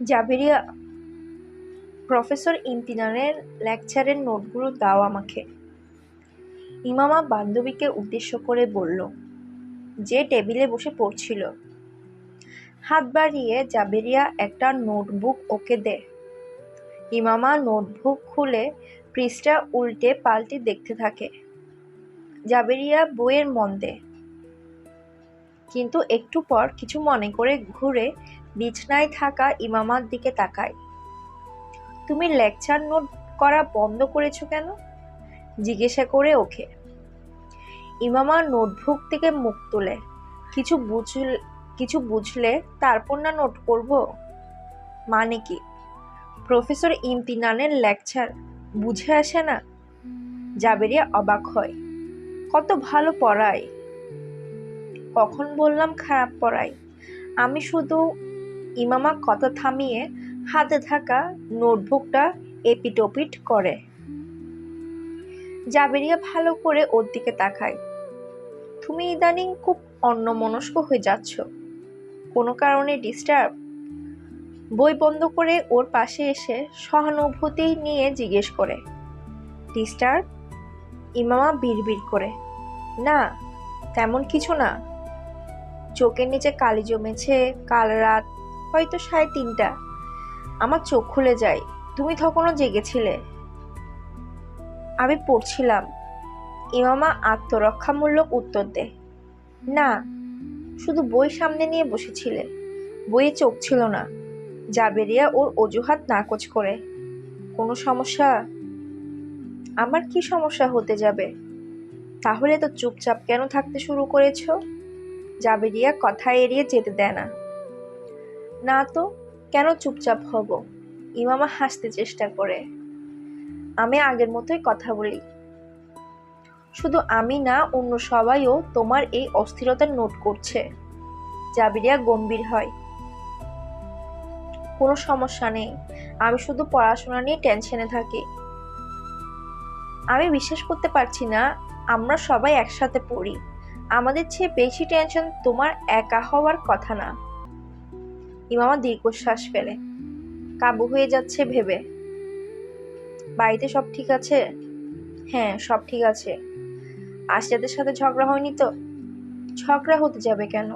জাবেরিয়া, professor ইমতিনানের লেকচারের নোটগুলো দাও আমাকে। ইমামা বান্ধবীকে উদ্দেশ্য করে বলল, যে টেবিলে বসে পড়ছিল। হাত বাড়িয়ে জাবেরিয়া একটা নোটবুক ওকে দেয়। ইমামা নোটবুক খুলে পৃষ্ঠা উল্টে পাল্টে দেখতে থাকে। জাবেরিয়া বইয়ের মন দেয়, কিন্তু একটু পর কিছু মনে করে ঘুরে বিছানায় থাকা ইমামার দিকে তাকায়। তুমি লেকচার নোট করা বন্ধ করেছো কেন? জিজ্ঞাসা করে ওকে। ইমামা নোটবুক থেকে মুখ তোলে। কিছু বুঝলে তারপর না নোট করব? মানে কি? প্রফেসর ইমতিনানের লেকচার বুঝে আসে না? জাবেরিয়া অবাক হয়। কত ভালো পড়ায়। কখন বললাম খারাপ পড়ায়? আমি শুধু। ইমামা কথা থামিয়ে হাতে থাকা নোটবুকটা এপিট-ওপিট করে। জাবেরিয়া ভালো করে ওর দিকে তাকায়। তুমি ইদানিং খুব অন্যমনস্ক হয়ে যাচ্ছ। কোনো কারণে ডিস্টার্ব? বই বন্ধ করে ওর পাশে এসে সহানুভূতি নিয়ে জিজ্ঞেস করে। ডিস্টার্ব? ইমামা বিড়বিড় করে। না, তেমন কিছু না। চোখের নিচে কালি জমেছে। কাল রাত হয়তো 3:30। আমার চোখ খুলে যায়। তুমি তখনও জেগেছিলে। আমি পড়ছিলাম। ইমামা আত্মরক্ষামূলক উত্তর দেয়। না, শুধু বই সামনে নিয়ে বসেছিলে। বইয়ে চোখ ছিল না। জাবেরিয়া ওর অজুহাত নাকচ করে। কোনো সমস্যা? আমার কি সমস্যা হতে যাবে? তাহলে তো চুপচাপ কেন থাকতে শুরু করেছ? জাবেরিয়া কথা এড়িয়ে যেতে দেয় না। না তো, কেন চুপচাপ হব? ইমামা হাসতে চেষ্টা করে। আমি আগের মতোই কথা বলি। শুধু আমি না, অন্য সবাইও তোমার এই অস্থিরতা নোট করছে। জাবেরিয়া গম্ভীর হয়। কোনো সমস্যা নেই। আমি শুধু পড়াশোনা নিয়ে টেনশনে থাকি। আমি বিশ্বাস করতে পারছি না আমরা সবাই একসাথে পড়ি। আমাদের চেয়ে বেশি টেনশন তোমার একা হওয়ার কথা না। ইমামা দীর্ঘশ্বাস ফেলে। কাবু হয়ে যাচ্ছে ভেবে। বাড়িতে সব ঠিক আছে? হ্যাঁ, সব ঠিক আছে। আশরাতের সাথে ঝগড়া হয়নি তো? ঝগড়া হতে যাবে কেন?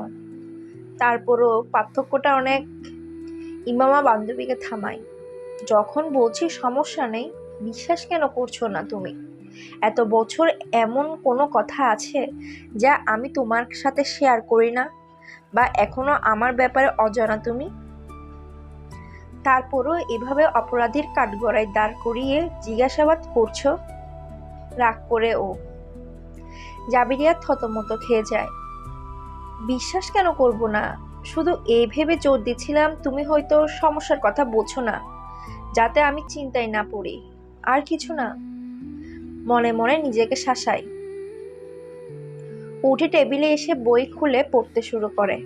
তারপরও পার্থক্যটা অনেক। ইমামা বান্ধবীকে থামায়। যখন বলছি সমস্যা নেই, বিশ্বাস কেন করছো না তুমি? এত বছর এমন কোনো কথা আছে যা আমি তোমার সাথে শেয়ার করি না, বা এখনো আমার ব্যাপারে অজানা তুমি? তারপরও এভাবে অপরাধীর কাঠগড়ায় দাঁড় করিয়ে জিজ্ঞাসাবাদ করছো? রাগ করে ও। জাবেরিয়া থতমত খেয়ে যায়। বিশ্বাস কেন করব না? শুধু এই ভেবে জোর দিচ্ছিলাম তুমি হয়তো সমস্যার কথা বোঝো না, যাতে আমি চিন্তায় না পড়ি। আর কিছু না। মনে মনে নিজেকে শাসাই। উঠে টেবিলে এসে বই খুলে পড়তে শুরু করে।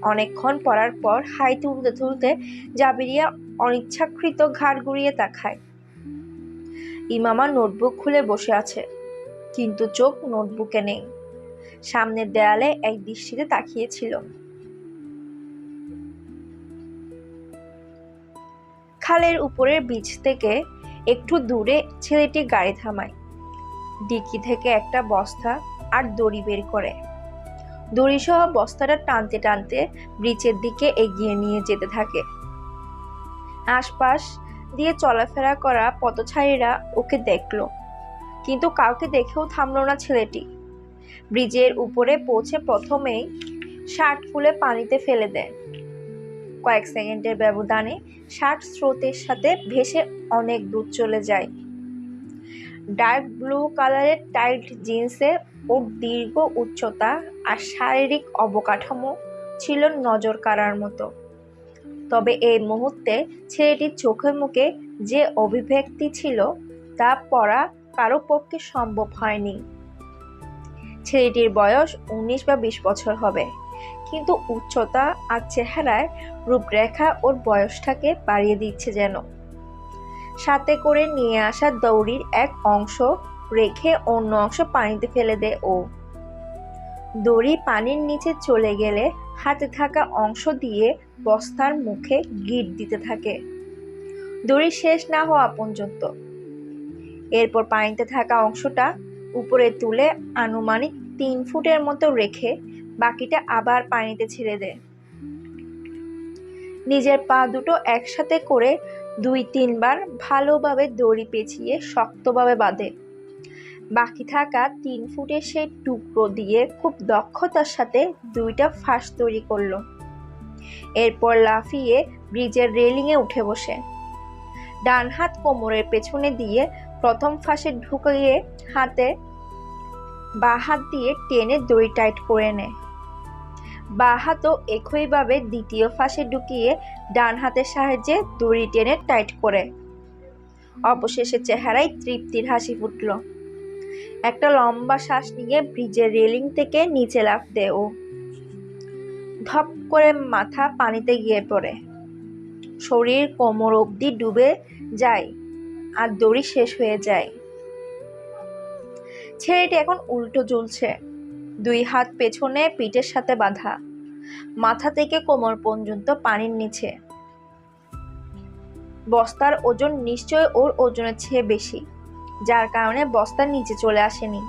অনেকক্ষণ পড়ার পর হাই তুলতে তুলতে জাবেরিয়া অনিচ্ছাকৃত ঘাড় ঘুরিয়ে তাকায়। ইমামা নোটবুক খুলে বসে আছে, কিন্তু চোখ নোটবুকে নেই। সামনের দেয়ালে এক দৃষ্টিতে তাকিয়েছিল। খালের উপরের ব্রিজ থেকে একটু দূরে ছেলেটি গাড়ি থামায়। ডিকি থেকে একটা বস্তা আর দড়ি বের করে। দড়িসহ বস্তাটা টানতে টানতে ব্রিজের দিকে এগিয়ে নিয়ে যেতে থাকে। আশপাশ দিয়ে চলাফেরা করা পথচারীরা ওকে দেখলো, কিন্তু কাউকে দেখেও থামলো না ছেলেটি। ব্রিজের উপরে পৌঁছে প্রথমেই শার্ট খুলে পানিতে ফেলে দেয়। কয়েক সেকেন্ডের ব্যবধানে শার্ট স্রোতের সাথে ভেসে অনেক দূর চলে যায়। ডার্ক ব্লু কালারের টাইট জিন্সে ওর দীর্ঘ উচ্চতা আর শারীরিক অবকাঠামো ছিল নজর কাড়ার মতো। তবে এই মুহূর্তে ছেলেটির চোখে মুখে যে অভিব্যক্তি ছিল তা পড়া কারো পক্ষে সম্ভব হয়নি। ছেলেটির বয়স 19 বা 20 বছর হবে, কিন্তু উচ্চতা আর চেহারায় রূপরেখা ওর বয়সটাকে বাড়িয়ে দিচ্ছে যেন। সাথে করে নিয়ে আসা দড়ির এক অংশ রেখে অন্য অংশ পানিতে ফেলে দেয় ও। দড়ি পানির নিচে চলে গেলে হাতে থাকা অংশ দিয়ে বস্তার মুখে গিঁট দিতে থাকে দড়ি শেষ না হওয়া পর্যন্ত। এরপর পানিতে থাকা অংশটা উপরে তুলে আনুমানিক 3 ফুটের মতো রেখে বাকিটা আবার পানিতে ছেড়ে দেয়। নিজের পা দুটো একসাথে করে 2-3 বার ভালোভাবে দড়ি পেঁচিয়ে শক্তভাবে বাঁধে। বাকি থাকা 3 ফুটের সেই টুকরো দিয়ে খুব দক্ষতার সাথে 2টা ফাঁস তৈরি করলো। এরপর লাফিয়ে ব্রিজের রেলিংয়ে উঠে বসে ডান হাত কোমরের পেছনে দিয়ে প্রথম ফাঁসে ঢুকিয়ে বাঁ হাত দিয়ে টেনে দড়ি টাইট করে নেয়। বাঁ হাতও একইভাবে দ্বিতীয় ফাঁসে ঢুকিয়ে ডান হাতের সাহায্যে দড়ি টেনে টাইট করে। অবশেষে চেহারায় তৃপ্তির হাসি ফুটল। একটা লম্বা শ্বাস নিয়ে ব্রিজের রেলিং থেকে নিচে লাফ দেয় ও। ধপ করে মাথা পানিতে গিয়ে পড়ে। শরীর কোমর অবধি ডুবে যায় আর দড়ি শেষ হয়ে যায়। ছেলেটি এখন উল্টো ঝুলছে, 2 হাত পেছনে পিঠের সাথে বাঁধা, মাথা থেকে কোমর পর্যন্ত পানির নিচে। বস্তার ওজন নিশ্চয় ওর ওজনের চেয়ে বেশি, যার কারণে বস্তার নিচে চলে আসেনি,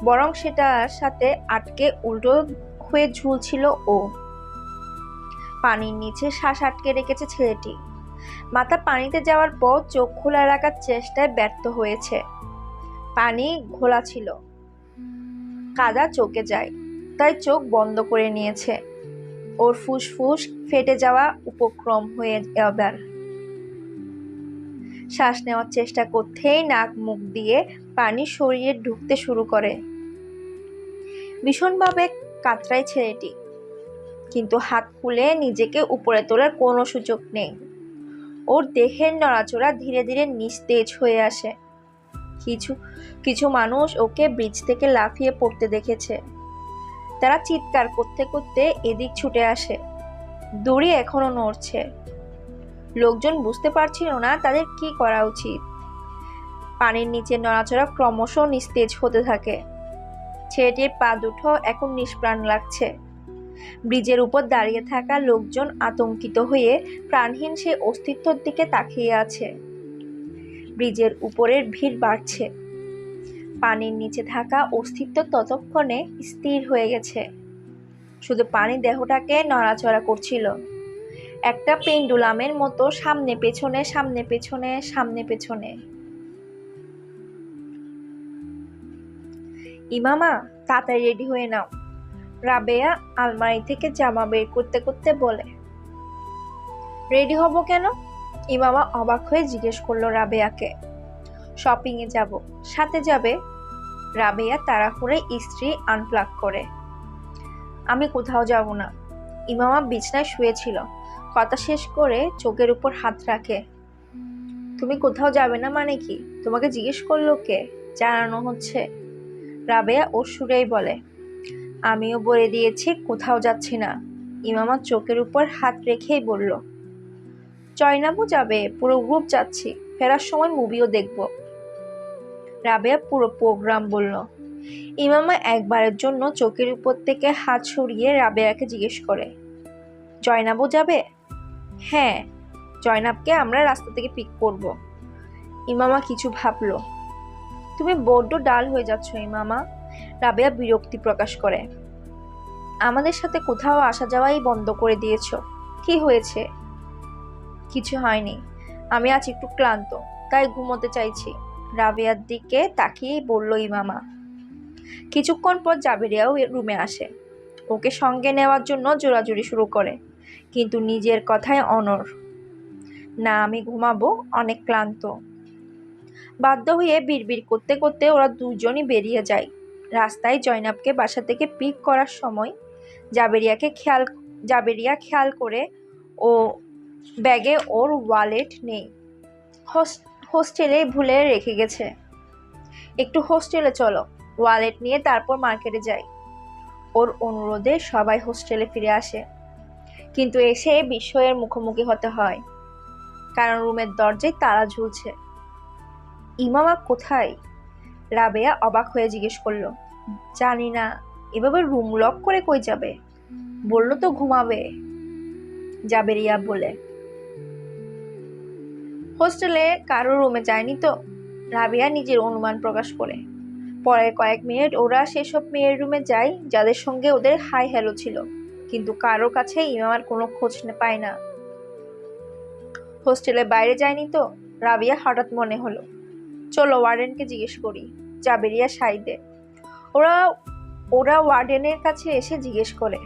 বরং সেটার সাথে আটকে উল্টো হয়ে ঝুলছিল ও। পানির নিচে শ্বাস আটকে রেখেছে ছেলেটি। মাথা পানিতে যাওয়ার পর চোখ খোলা রাখার চেষ্টায় ব্যর্থ হয়েছে। পানি ঘোলা ছিল, কাদা চোখে যায়, তাই চোখ বন্ধ করে নিয়েছে। ওর ফুসফুস ফেটে যাওয়া উপক্রম হয়ে এবার। শ্বাস নেওয়ার চেষ্টা করতেই নাক মুখ দিয়ে পানি শরীরে ঢুকতে শুরু করে। ভীষণভাবে কাতরায় ছেলেটি, কিন্তু হাত খুলে নিজেকে উপরে তোলার কোনো সুযোগ নেই। ওর দেহের নড়াচড়া ধীরে ধীরে নিস্তেজ হয়ে আসে। কিছু মানুষ ওকে ব্রিজ থেকে লাফিয়ে পড়তে দেখেছে। তারা চিৎকার করতে করতে এদিক ছুটে আসে। দড়ি এখনো নড়ছে। লোকজন বুঝতে পারছিল না তাদের কি করা উচিত। পানির নিচে নড়াচড়া ক্রমশ নিস্তেজ হতে থাকে। ছেলেটির পা দুটো এখন নিষ্প্রাণ লাগছে। ব্রিজের উপর দাঁড়িয়ে থাকা লোকজন আতঙ্কিত হয়ে প্রাণহীন সে অস্তিত্বের দিকে তাকিয়ে আছে। ব্রিজের উপরের ভিড় বাড়ছে। পানির নিচে থাকা অস্তিত্ব ততক্ষণে স্থির হয়ে গেছে। শুধু পানি দেহটাকে নড়াচড়া করছিল, একটা পেন্ডুলামের মতো সামনে পেছনে সামনে পেছনে সামনে পেছনে। ইমামা, তাড়াতাড়ি রেডি হয়ে নাও, রাবেয়া আলমারি থেকে জামা বের করতে করতে বলে। রেডি হব কেন? ইমামা অবাক হয়ে জিজ্ঞেস করলো রাবেয়াকে। শপিং এ যাব, সাথে যাবে? রাবেয়া তাড়াহুড়োয় ইস্ত্রি আনপ্লাগ করে। আমি কোথাও যাব না। ইমামা বিছানায় শুয়েছিল, কথা শেষ করে চোখের উপর হাত রাখে। তুমি কোথাও যাবে না মানে কি? তোমাকে জিজ্ঞেস করলো কে? জানানো হচ্ছে। রাবেয়া ওর সুরেই বলে। আমিও বলে দিয়েছি কোথাও যাচ্ছি না। ইমামা চোখের উপর হাত রেখেই বলল। জয়নাবও যাবে, পুরো গ্রুপ যাচ্ছি, ফেরার সময় মুভিও দেখব। রাবেয়া পুরো প্রোগ্রাম বলল। ইমামা একবারের জন্য চোখের উপর থেকে হাত সরিয়ে রাবেয়াকে জিজ্ঞেস করে, জয়নাবও যাবে? হ্যাঁ, জয়নাবকে আমরা রাস্তা থেকে পিক করব। ইমামা কিছু ভাবলো। তুমি বড্ড ডাল হয়ে যাচ্ছ ইমামা। রাবেয়া বিরক্তি প্রকাশ করে। আমাদের সাথে কোথাও আসা যাওয়াই বন্ধ করে দিয়েছ, কি হয়েছে? কিছু হয়নি, আমি আজ একটু ক্লান্ত, তাই ঘুমোতে চাইছি। রাবেয়ার দিকে তাকিয়েই বলল ইমামা। কিছুক্ষণ পর জাবেরিয়াও রুমে আসে। ওকে সঙ্গে নেওয়ার জন্য জোরাজুরি শুরু করে, কিন্তু নিজের কথায় অনড়। না, আমি ঘুমাবো, অনেক ক্লান্ত। বাধ্য হয়ে বিড়বিড় করতে করতে ওরা দুজনই বেরিয়ে যায়। রাস্তায় জয়নাবকে বাসা থেকে পিক করার সময় জাবেরিয়া খেয়াল করে ও ব্যাগে ওর ওয়ালেট নেই, হোস্টেলে ভুলে রেখে গেছে। একটু হোস্টেলে চলো, ওয়ালেট নিয়ে তারপর মার্কেটে যাই। ওর অনুরোধে সবাই হোস্টেলে ফিরে আসে, কিন্তু এসে বিস্ময়ের মুখোমুখি হতে হয়, কারণ রুমের দরজায় তালা ঝুলছে। ইমামা কোথায়? রাবেয়া অবাক হয়ে জিজ্ঞেস করলো। জানি না, এভাবে রুম লক করে কই যাবে? বললো তো ঘুমাবে, জাবেরিয়া বলে। হোস্টেলে কারো রুমে যায়নি তো, রাবিয়া নিজের অনুমান প্রকাশ করে। পরে কয়েক মিনিট ওরা সেসব মেয়ের রুমে যায় যাদের সঙ্গে ওদের হাই হ্যালো ছিল, কিন্তু কারো কাছে ইমামার কোনো খোঁজ পায় না। হোস্টেলে বাইরে যায়নি তো, রাবিয়া হঠাৎ মনে হলো, চলো ওয়ার্ডেনকে জিজ্ঞেস করি। জাবেরিয়া সাই দেয়। ওরা ওরা ওয়ার্ডেনের কাছে এসে জিজ্ঞেস করে,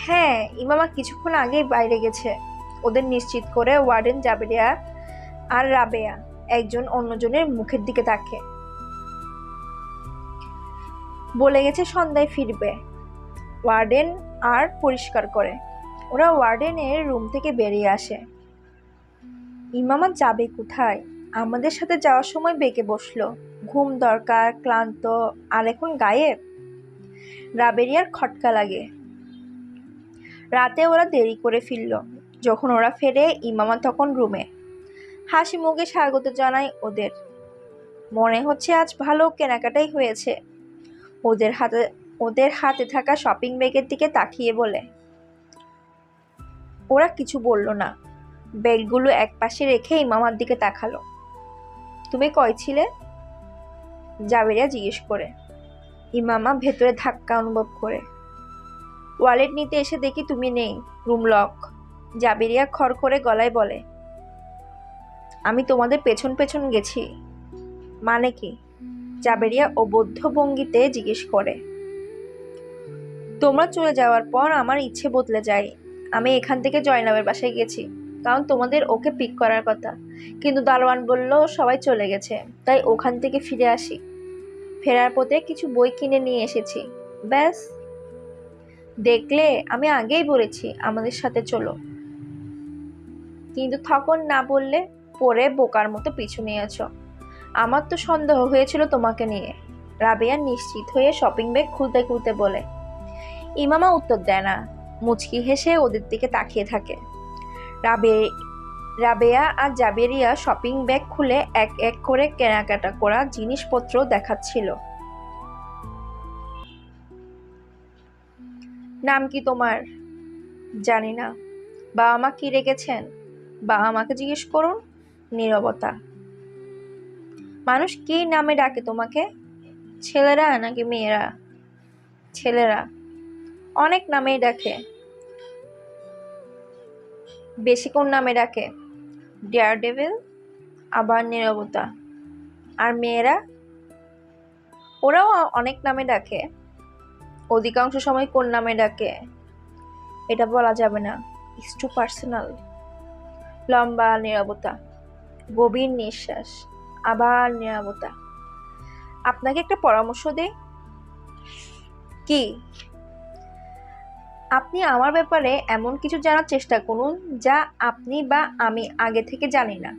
হ্যাঁ, ইমামা কিছুক্ষণ আগেই বাইরে গেছে। ওদের নিশ্চিত করে ওয়ার্ডেন, জাবেরিয়া আর রাবেয়া একজন অন্যজনের মুখের দিকে তাকে বলে গেছে সন্ধ্যায় ফিরবে। ওয়ার্ডেন আর পরিষ্কার করে। ওরা ওয়ার্ডেনের রুম থেকে বেরিয়ে আসে। ইমামা যাবে কোথায়? আমাদের সাথে যাওয়ার সময় বেঁকে বসলো, ঘুম দরকার, ক্লান্ত, আর এখন গায়েব। রাবেরিয়ার খটকা লাগে। রাতে ওরা দেরি করে ফিরল। যখন ওরা ফেরে, ইমামা তখন রুমে। হাসি মুখে স্বাগত জানায় ওদের। মনে হচ্ছে আজ ভালো কেনাকাটাই হয়েছে। ওদের হাতে থাকা শপিং ব্যাগের দিকে তাকিয়ে বলে। ওরা কিছু বলল না। ব্যাগগুলো একপাশে রেখে ইমামার দিকে তাকালো। তুমি কয় ছিলে? জাবেরিয়া জিজ্ঞেস করে। ইমামা ভেতরে ধাক্কা অনুভব করে। ওয়ালেট নিতে এসে দেখি তুমি নেই, রুম লক। জাবেরিয়া খড়খড়ে গলায় বলে, আমি তোমাদের পেছন পেছন গেছি। মানে কি? জাবেরিয়া অবদ্ধ ভঙ্গিতে জিজ্ঞেস করে। তোমরা চলে যাওয়ার পর আমার ইচ্ছে বদলে যায়। আমি এখান থেকে জয়নাবের বাসায় গেছি, কারণ তোমাদের ওকে পিক করার কথা, কিন্তু দারোয়ান বলল সবাই চলে গেছে, তাই ওখান থেকে ফিরে আসি। ফেরার পথে কিছু বই কিনে নিয়ে এসেছি, ব্যাস। দেখলে, আমি আগেই বলেছি আমাদের সাথে চলো, কিন্তু তখন না বললে, পরে বোকার মতো পিছু নিয়েছ। আমার তো সন্দেহ হয়েছিল তোমাকে নিয়ে। রাবেয়া নিশ্চিত হয়ে শপিং ব্যাগ খুলতে খুলতে বলে। ইমামা উত্তর দেয় না, মুচকি হেসে ওদের দিকে তাকিয়ে থাকে। রাবেয়া আর জাবেরিয়া শপিং ব্যাগ খুলে এক এক করে কেনাকাটা করা জিনিসপত্র দেখাচ্ছিল। নাম কি তোমার? জানি না। বাবা মা কি রেখেছেন? বাবা মাকে জিজ্ঞেস করুন। নীরবতা। মানুষ কি নামে ডাকে তোমাকে? ছেলেরা নাকি মেয়েরা? ছেলেরা। অনেক নামেই ডাকে। বেশি কোন নামে ডাকে? Daredevil. আবার নীরবতা। আর মেয়েরা? ওরাও অনেক নামে ডাকে। অধিকাংশ সময় কোন নামে ডাকে এটা বলা যাবে না, ইটস টু পার্সোনাল। লম্বা নীরবতা। গভীর নিঃশ্বাস। আবার নীরবতা। আপনাকে একটা পরামর্শ দেই। কি? আপনি আমার ব্যাপারে এমন কিছু জানার চেষ্টা করুন যা আপনি বা আমি আগে থেকে জানি না।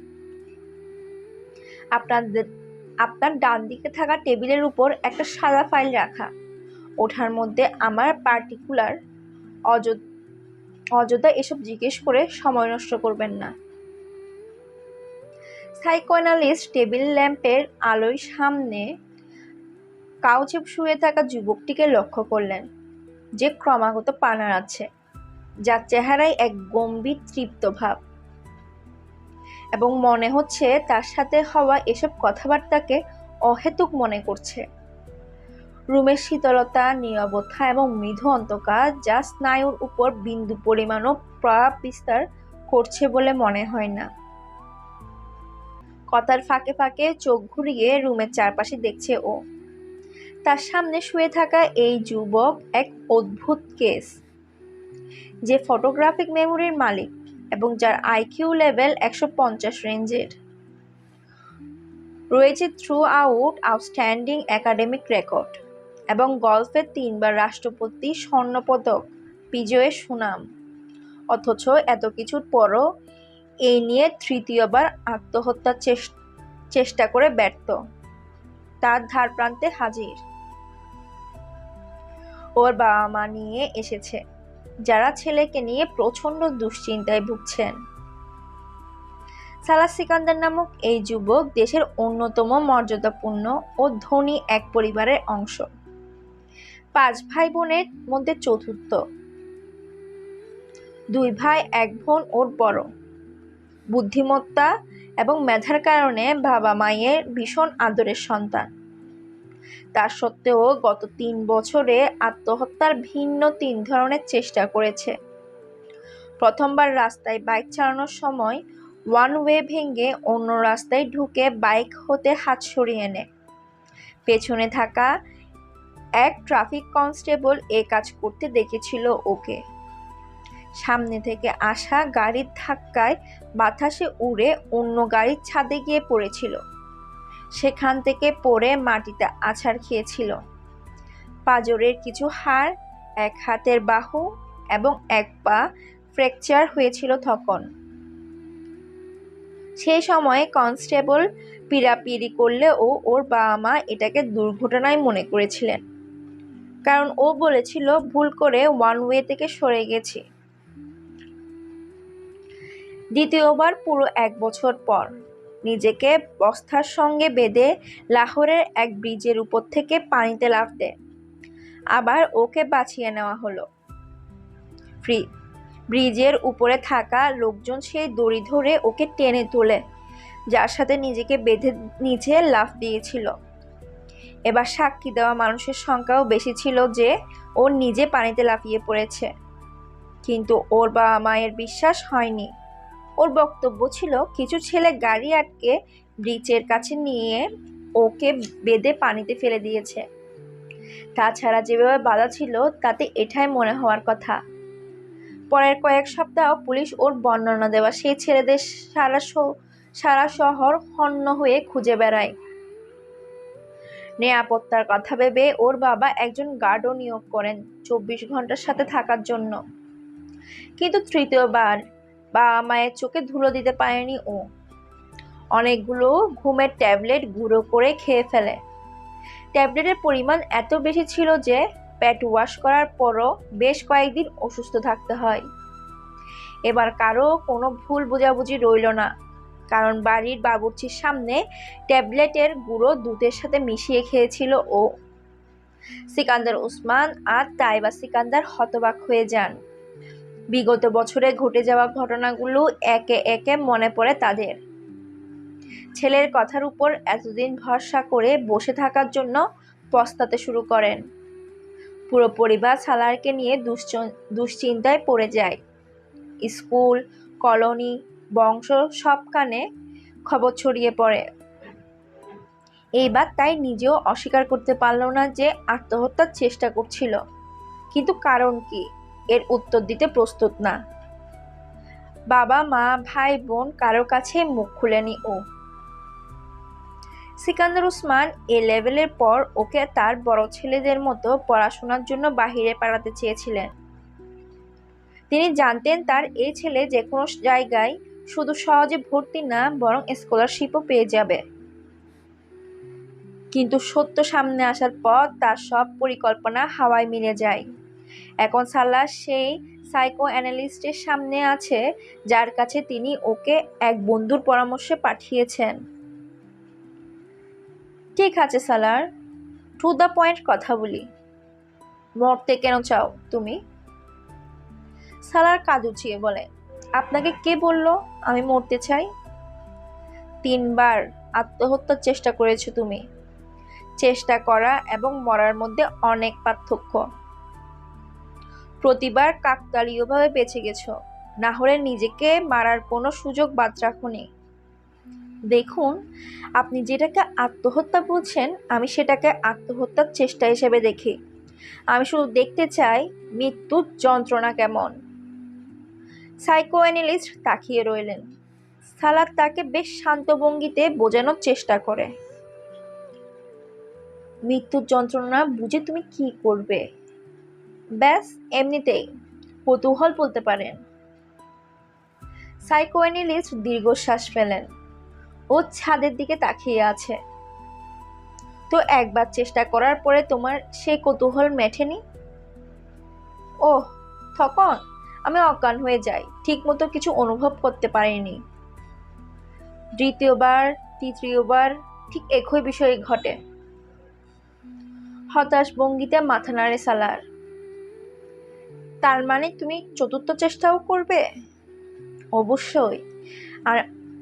আপনার ডান দিকে থাকা টেবিলের উপর একটা সাদা ফাইল রাখা। ওঠার মধ্যে আমার পার্টিকুলার অযথা এসব জিজ্ঞেস করে সময় নষ্ট করবেন না। সাইকোঅ্যানালিস্ট টেবিল ল্যাম্পের আলোয় সামনে কাউচে শুয়ে থাকা যুবকটিকে লক্ষ্য করলেন, যে ক্রমাগত পা নাড়াচ্ছে, যার চেহারায় এক গম্ভীর তৃপ্ত ভাব, এবং মনে হচ্ছে তার সাথে হওয়া এসব কথাবার্তাকে অহেতুক মনে করছে। রুমের শীতলতা, নীরবতা এবং মৃদু অন্ধকার যা স্নায়ুর উপর বিন্দু পরিমাণও প্রভাব বিস্তার করছে বলে মনে হয় না। কথার ফাঁকে ফাঁকে চোখ ঘুরিয়ে রুমের চারপাশে দেখছে ও। তার সামনে শুয়ে থাকা এই যুবক এক অদ্ভুত কেস, যে ফটোগ্রাফিক মেমোরির মালিক এবং যার আইকিউ লেভেল 150 রেঞ্জের। রয়েছে through out outstanding academic record এবং গল্ফে 3 বার রাষ্ট্রপতি স্বর্ণপদক বিজয়ের সুনাম। অথচ এত কিছুর পরও এই নিয়ে তৃতীয়বার আত্মহত্যার চেষ্টা করে ব্যর্থ। তার ধার প্রান্তে হাজির ওর বাবা মা নিয়ে এসেছে, যারা ছেলেকে নিয়ে প্রচন্ড দুশ্চিন্তায় ভুগছেন। সালাহ সিকান্দার নামক এই যুবক দেশের অন্যতম মর্যাদাপূর্ণ ও ধনী এক পরিবারের অংশ। 5 ভাই বোনের মধ্যে চতুর্থ। দুই ভাই এক বোন ওর বড়। বুদ্ধিমত্তা এবং মেধার কারণে বাবা মায়ের ভীষণ আদরের সন্তান। তা সত্ত্বেও গত 3 বছরে আত্মহত্যার ভিন্ন 3 ধরনের চেষ্টা করেছে। প্রথমবার রাস্তায় বাইক চালানোর সময় ওয়ান ওয়ে ভেঙে অন্য রাস্তায় ঢুকে বাইক হতে হাত সরিয়ে নেয়। পেছনে থাকা এক ট্রাফিক কনস্টেবল এ কাজ করতে দেখেছিল ওকে। সামনে থেকে আসা গাড়ির ধাক্কায় বাতাসে উড়ে অন্য গাড়ির ছাদে গিয়ে পড়েছিল। সেখান থেকে পড়ে মাটিতে আছাড় খেয়েছিল। পাঁজরের কিছু হাড়, এক হাতের বাহু এবং এক পা ফ্র্যাকচার হয়েছিল তখন। সেই সময়ে কনস্টেবল পিড়াপিড়ি করলেও ওর বাবা মা এটাকে দুর্ঘটনায় মনে করেছিলেন, কারণ ও বলেছিল ভুল করে ওয়ান ওয়ে থেকে সরে গেছি। দ্বিতীয়বার পুরো 1 বছর পর নিজেকে বস্তার সঙ্গে বেঁধে লাহোরের এক ব্রিজের উপর থেকে পানিতে লাফ দেয়। আবার ওকে বাঁচিয়ে নেওয়া হলো। ব্রিজের উপরে থাকা লোকজন সেই দড়ি ধরে ওকে টেনে তোলে, যার সাথে নিজেকে বেঁধে নিচে লাফ দিয়েছিল। এবার সাক্ষী দেওয়া মানুষের সংখ্যাও বেশি ছিল যে ও নিজে পানিতে লাফিয়ে পড়েছে। কিন্তু ওর বাবা মায়ের বিশ্বাস হয়নি। ওর বক্তব্য ছিল কিছু ছেলে গাড়ি আটকে ব্রিজের কাছে নিয়ে ওকে বেঁধে পানিতে ফেলে দিয়েছে। তাছাড়া যেভাবে বাধা ছিল তাতে এটাই মনে হওয়ার কথা। পরের কয়েক সপ্তাহ পুলিশ ওর বর্ণনা দেওয়া সেই ছেলেদের সারা শহর হন্য হয়ে খুঁজে বেড়ায়। নিরাপত্তার কথা ভেবে ওর বাবা একজন গার্ডও নিয়োগ করেন 24 ঘন্টার সাথে থাকার জন্য। কিন্তু তৃতীয়বার বাবা মায়ের চোখে ধুলো দিতে পারেনি ও। অনেকগুলো ঘুমের ট্যাবলেট গুঁড়ো করে খেয়ে ফেলে। ট্যাবলেটের পরিমাণ এত বেশি ছিল যে পেট ওয়াশ করার পরও বেশ কয়েকদিন অসুস্থ থাকতে হয়। এবার কারো কোনো ভুল বোঝাবুঝি রইল না, কারণ বাড়ির বাবুর্চির সামনে ট্যাবলেটের গুঁড়ো দুধের সাথে মিশিয়ে খেয়েছিল ও। সিকান্দার উসমান আর তাইবা সিকান্দার হতবাক হয়ে যান। বিগত বছরে ঘটে যাওয়া ঘটনাগুলো একে একে মনে পড়ে তাদের। ছেলের কথার উপর এতদিন ভরসা করে বসে থাকার জন্য পস্তাতে শুরু করেন। পুরো পরিবার সালারকে নিয়ে দুশ্চিন্তায় পড়ে যায়। স্কুল, কলোনি, বংশ সবখানে খবর ছড়িয়ে পড়ে। এইবার তাই নিজেও অস্বীকার করতে পারল না যে আত্মহত্যার চেষ্টা করছিল, কিন্তু কারণ কি এর উত্তর দিতে প্রস্তুত না। বাবা মা ভাই বোন কারো কাছে মুখ খুলেনি ও। সিকান্দার উসমান এ লেভেলের পর ওকে তার বড় ছেলেদের মতো পড়াশোনার জন্য বাহিরে পাঠাতে চেয়েছিলেন। তিনি জানতেন তার এই ছেলে যে কোনো জায়গায় শুধু সহজে ভর্তি না বরং স্কলারশিপও পেয়ে যাবে। কিন্তু সত্য সামনে আসার পর তার সব পরিকল্পনা হাওয়ায় মিলে যায়। এখন সালার সেই সাইকো অ্যানালিস্টের সামনে আছে যার কাছে তিনি ওকে এক বন্ধুর পরামর্শে পাঠিয়েছেন। ঠিক আছে সালার, টু দ্য পয়েন্ট কথা বলি। মরতে কেন চাও তুমি? সালার কাঁধ উঁচিয়ে বলে, আপনাকে কে বলল আমি মরতে চাই? 3বার আত্মহত্যার চেষ্টা করেছো তুমি। চেষ্টা করা এবং মরার মধ্যে অনেক পার্থক্য। প্রতিবার কাকতালীয়ভাবে বেঁচে গেছো, না হলে নিজেকে মারার কোনো সুযোগ বাদ রাখোনি। দেখুন, আপনি যেটাকে আত্মহত্যা বলছেন আমি সেটাকে আত্মহত্যার চেষ্টা হিসেবে দেখি। আমি শুধু দেখতে চাই মৃত্যুর যন্ত্রণা কেমন। সাইকোঅ্যানালিস্ট তাকিয়ে রইলেন। সালাদ তাকে বেশ শান্ত ভঙ্গিতে বোঝানোর চেষ্টা করে। মৃত্যুর যন্ত্রণা বুঝে তুমি কি করবে? ব্যাস এমনিতেই কৌতূহল বলতে পারেন। সাইকোঅ্যানালিস্ট দীর্ঘশ্বাস ফেলেন। ও ছাদের দিকে তাকিয়ে আছে। তো একবার চেষ্টা করার পরে তোমার সেই কৌতূহল মেটেনি? ওহ, তখন আমি অজ্ঞান হয়ে যাই, ঠিকমতো কিছু অনুভব করতে পারিনি। দ্বিতীয়বার, তৃতীয়বার ঠিক একই বিষয় ঘটে। হতাশ ভঙ্গিতে মাথা নাড়ে সালার। তার মানে তুমি চতুর্থ চেষ্টাও করবে? অবশ্যই। আর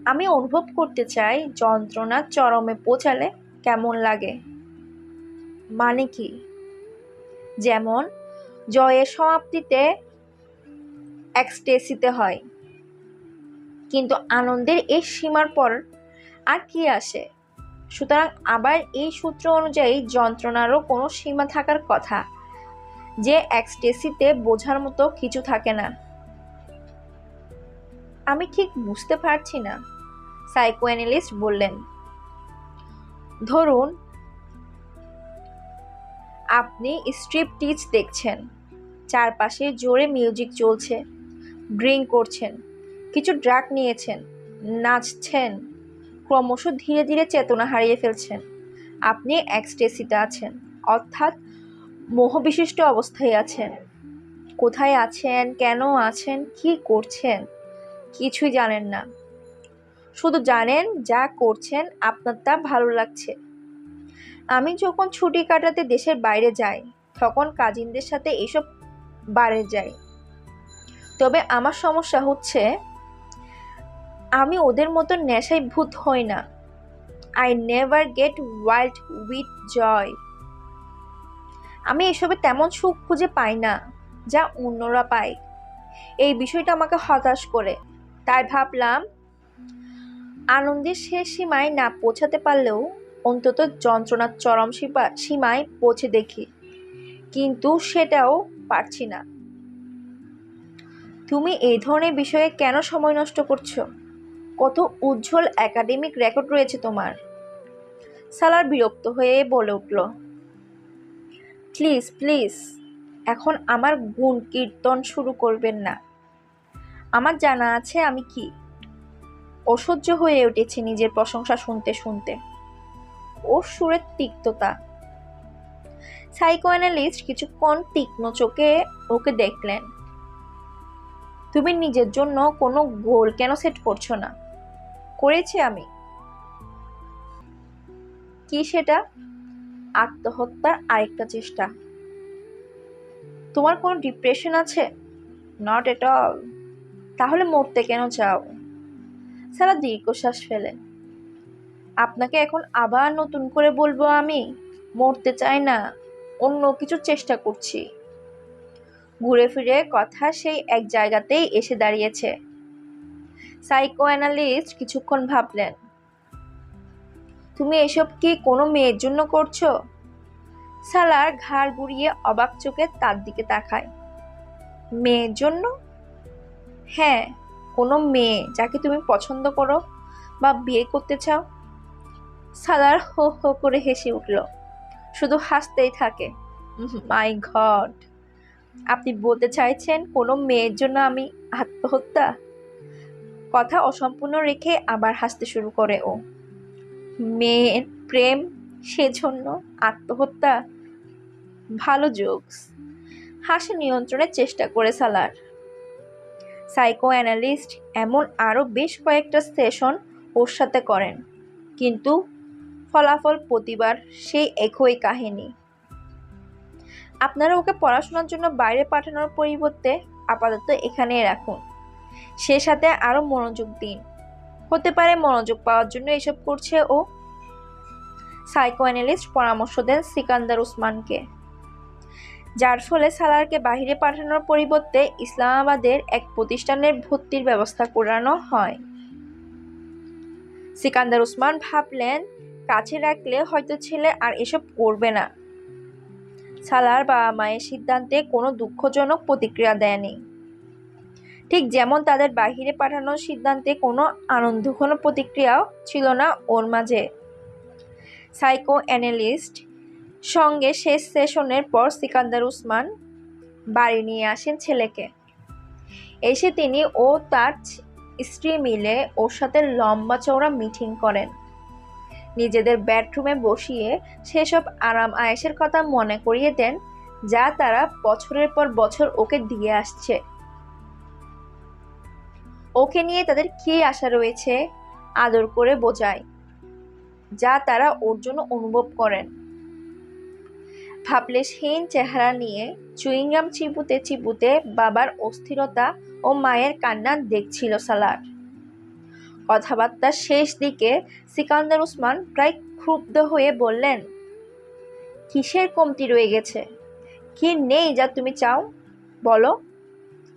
আমি অনুভব করতে চাই যন্ত্রণা চরমে পৌঁছালে কেমন লাগে। মানে কি? যেমন জয়ের সমাপ্তিতে এক্সটেসিতে হয়, কিন্তু আনন্দের এই সীমার পর আর কি আসে? সুতরাং আবার এই সূত্র অনুযায়ী যন্ত্রণারও কোনো সীমা থাকার কথা, যে এক্সটেসিতে বোঝার মতো কিছু থাকে না। আমি ঠিক বুঝতে পারছি না, সাইকোঅ্যানালিস্ট বললেন। ধরুন আপনি স্ট্রিপটিজ দেখছেন, চারপাশে জোরে মিউজিক চলছে, ড্রিঙ্ক করছেন, কিছু ড্রাগ নিয়েছেন, নাচছেন, ক্রমশ ধীরে ধীরে চেতনা হারিয়ে ফেলছেন। আপনি এক্সটেসিতে আছেন, অর্থাৎ মোহবিশিষ্ট অবস্থায় আছেন। কোথায় আছেন, কেন আছেন, কি করছেন, কিছুই জানেন না। শুধু জানেন যা করছেন আপনার তা ভালো লাগছে। আমি যখন ছুটি কাটাতে দেশের বাইরে যাই, তখন কাজিনদের সাথে এইসব বারে যাই। তবে আমার সমস্যা হচ্ছে, আমি ওদের মতো নেশায় ভূত হই না। I never get wild with joy. আমি এসবে তেমন সুখ খুঁজে পাই না যা অন্যরা পায়। এই বিষয়টা আমাকে হতাশ করে। তাই ভাবলাম, আনন্দের শেষ সীমায় না পৌঁছাতে পারলেও অন্তত যন্ত্রণার চরম সীমায় পৌঁছে দেখি। কিন্তু সেটাও পারছি না। তুমি এই ধরনের বিষয়ে কেন সময় নষ্ট করছো? কত উজ্জ্বল একাডেমিক রেকর্ড রয়েছে তোমার। সালার বিরক্ত হয়ে বলে উঠল, প্লিজ প্লিজ, এখন আমার গুণ কীর্তন শুরু করবেন না। আমার জানা আছে আমি কি। অসহ্য হয়ে উঠেছে নিজের প্রশংসা শুনতে শুনতে। ওর সুরের তিক্ততা। সাইকোঅ্যানালিস্ট কিছুক্ষণ তীক্ষ্ণ চোখে ওকে দেখলেন। তুমি নিজের জন্য কোনো গোল কেন সেট করছো না? করেছি আমি। কি সেটা? আত্মহত্যার আরেকটা চেষ্টা। তোমার কোনো ডিপ্রেশন আছে? Not at all. তাহলে মরতে কেন চাও? সারা দীর্ঘশ্বাস ফেলে। আপনাকে এখন আবার নতুন করে বলবো আমি মরতে চাই না, অন্য কিছু চেষ্টা করছি। ঘুরে ফিরে কথা সেই এক জায়গাতেই এসে দাঁড়িয়েছে। সাইকোঅ্যানালিস্ট কিছুক্ষণ ভাবলেন। তুমি এসব কি কোনো মেয়ের জন্য করছো? সালার ঘাড় ঘুরিয়ে অবাক চোখে তার দিকে তাকায়। মেয়ের জন্য? হ্যাঁ, কোনো মেয়ে যাকে তুমি পছন্দ করো বা বিয়ে করতে চাও। সালার হো হো করে হেসে উঠল, শুধু হাসতেই থাকে। মাই গড, আপনি বলতে চাইছেন কোনো মেয়ের জন্য আমি আত্মহত্যা? কথা অসম্পূর্ণ রেখে আবার হাসতে শুরু করে ও। মেয়ের প্রেম, সেজন্য আত্মহত্যা? ভালো জোকস। হাসি নিয়ন্ত্রণের চেষ্টা করে সালার। সাইকোঅ্যানালিস্ট এমন আরও বেশ কয়েকটা সেশন ওর সাথে করেন, কিন্তু ফলাফল প্রতিবার সেই একই কাহিনী। আপনারা ওকে পড়াশোনার জন্য বাইরে পাঠানোর পরিবর্তে আপাতত এখানেই রাখুন। সে সাথে আরো মনোযোগ দিন। হতে পারে মনোযোগ পাওয়ার জন্য এসব করছে ও। সাইকোঅ্যানালিস্ট পরামর্শ দেন সিকান্দার উসমানকে, যার ফলে সালারকে বাহিরে পাঠানোর পরিবর্তে ইসলামাবাদের এক প্রতিষ্ঠানের ভর্তির ব্যবস্থা করানো হয়। সিকান্দার উসমান ভাবলেন, কাছে রাখলে হয়তো ছেলে আর এসব করবে না। সালার বাবা মায়ের সিদ্ধান্তে কোনো দুঃখজনক প্রতিক্রিয়া দেয়নি, ঠিক যেমন তাদের বাহিরে পাঠানোর সিদ্ধান্তে কোনো আনন্দঘন প্রতিক্রিয়াও ছিল না ওর মাঝে। সাইকোঅ্যানালিস্ট সঙ্গে শেষ সেশনের পর সিকান্দার উসমান বাড়ি নিয়ে আসেন ছেলেকে। এসে তিনি ও তার স্ত্রী মিলে ওর সাথে লম্বা চওড়া মিটিং করেন। নিজেদের বেডরুমে বসিয়ে সেসব আরাম আয়েশের কথা মনে করিয়ে দেন যা তারা বছরের পর বছর ওকে দিয়ে আসছে। ওকে নিয়ে তাদের কী আশা রয়েছে আদর করে বোঝায়, যা তারা ওর জন্য অনুভব করেন। ভাবলেশহীন চেহারা নিয়ে চুইংগাম চিবুতে চিবুতে বাবার অস্থিরতা ও মায়ের কান্না দেখছিল সালার। কথাবার্তার শেষ দিকে সিকান্দার ওসমান প্রায় ক্ষুব্ধ হয়ে বললেন, কিসের কমতি রয়ে গেছে? কি নেই যা তুমি চাও বলো?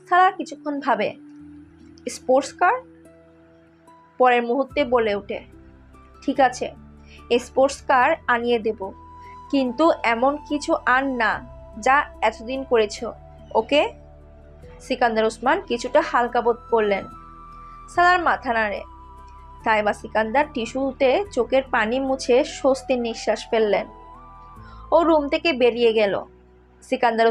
সালার কিছুক্ষণ ভাবে। Sports car? পরের মুহূর্তে বলে ওঠে, ঠিক আছে, স্পোর্টস কার আনিয়ে দেব, কিন্তু এমন কিছু আন না যা এতদিন করেছ, ওকে? সিকান্দার ওসমান কিছুটা হালকা বোধ করলেন। সালার মাথা নাড়ে। তাইবা সিকান্দার টিস্যুতে চোখের পানি মুছে স্বস্তির নিঃশ্বাস ফেললেন। ও রুম থেকে বেরিয়ে গেল। সিকান্দার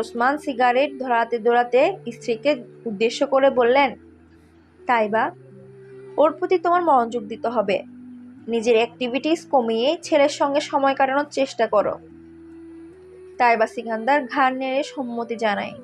ওসমান সিগারেট ধরাতে ধরাতে স্ত্রীকে উদ্দেশ্য করে বললেন, তাইবা, ওর প্রতি তোমার মনোযোগ দিতে হবে। নিজের অ্যাক্টিভিটিস কমিয়ে ছেলের সঙ্গে সময় কাটানোর চেষ্টা করো। তাইবা সিকান্দার ঘাড় নেড়ে সম্মতি জানায়।